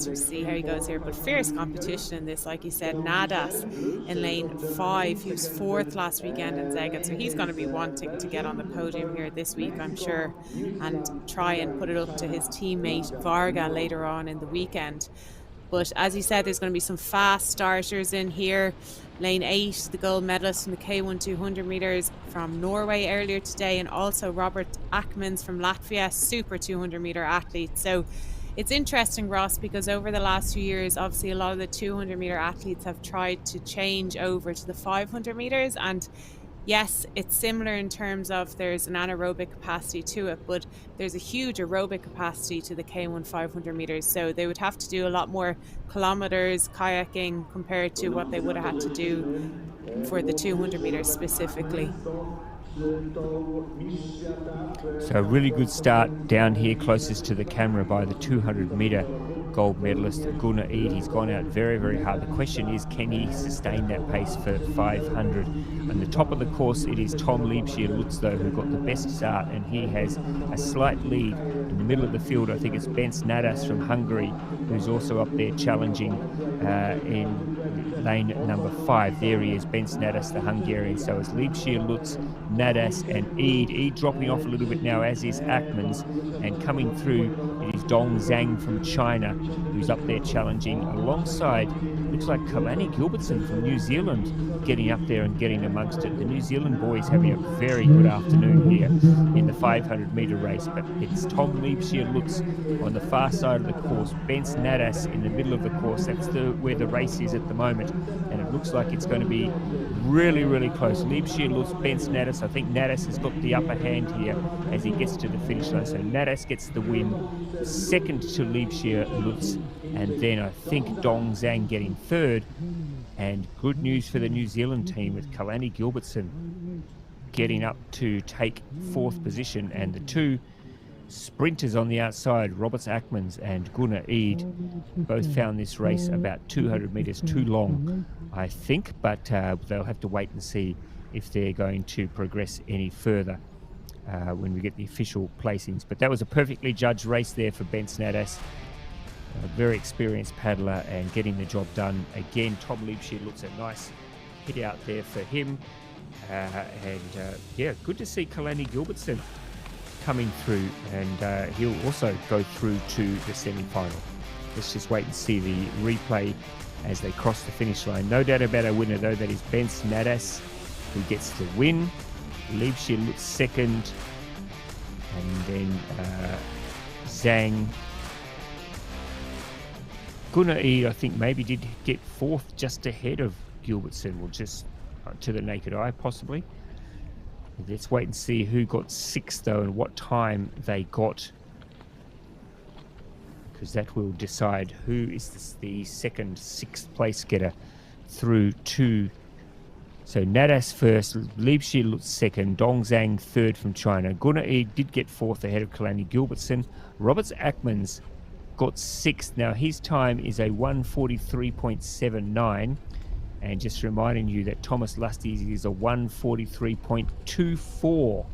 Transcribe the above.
to see how he goes here. But fierce competition in this, like you said. Nadas in lane 5. He was 4th last weekend in Szeged, so he's going to be wanting to get on the podium here this week, I'm sure, and try and put it up to his teammate Varga later on in the weekend. But as you said, there's going to be some fast starters in here. Lane 8, the gold medalist from the K1 200 metres from Norway earlier today, and also Robert Akmans from Latvia, super 200 metre athlete. So it's interesting, Ross, because over the last few years, obviously a lot of the 200 metre athletes have tried to change over to the 500 metres, and yes, it's similar in terms of there's an anaerobic capacity to it, but there's a huge aerobic capacity to the K1 500 metres. So they would have to do a lot more kilometres kayaking compared to what they would have had to do for the 200 metres specifically. So a really good start down here closest to the camera by the 200 metre gold medalist Gunnar Eid. He's gone out very, very hard. The question is, can he sustain that pace for 500? On the top of the course, it is Tom Liebscher-Lutz, though, who got the best start, and he has a slight lead. In the middle of the field, I think it's Bence Nadas from Hungary, who's also up there challenging in lane number 5. There he is, Bence Nadas, the Hungarian. So it's Liebscher-Lutz, Nadas and Eid. Eid dropping off a little bit now, as is Akmans, and coming through it is Dong Zhang from China, who's up there challenging alongside, looks like Kalani Gilbertson from New Zealand, getting up there and getting amongst it. The New Zealand boys having a very good afternoon here in the 500 metre race, but it's Tom Liebscher-Lutz on the far side of the course, Bence Nadas in the middle of the course. That's where the race is at the moment, and it looks like it's going to be really, really close. Liebscher-Lutz, Bence Nadas. I think Nadas has got the upper hand here as he gets to the finish line. So Nadas gets the win, second to Liebscher-Lutz, and then I think Dong Zhang getting third. And good news for the New Zealand team with Kalani Gilbertson getting up to take 4th position, and the two sprinters on the outside, Robert Akmans and Gunnar Eid, both found this race about 200 metres too long, I think, but they'll have to wait and see if they're going to progress any further when we get the official placings. But that was a perfectly judged race there for Bence Nadas, a very experienced paddler and getting the job done. Again, Tom Liebscher looks a nice hit out there for him. Yeah, good to see Kalani Gilbertson coming through, and he'll also go through to the semi-final. Let's just wait and see the replay as they cross the finish line. No doubt about our winner, though. That is Bence Nadas, who gets the win. Liebscher-Lutz second, and then Zhang. Gunnar Eid, I think, maybe did get 4th, just ahead of Gilbertson, or just to the naked eye, possibly. Let's wait and see who got 6th, though, and what time they got, because that will decide who is the second 6th place getter through to. So Nadas first, Liebscher-Lutz second, Dong Zhang third from China. Gunnar Eid did get 4th ahead of Kalani Gilbertson. Robert Akmans got 6th. Now his time is a 1:43.79. And just reminding you that Thomas Lusty's is a 1:43.24.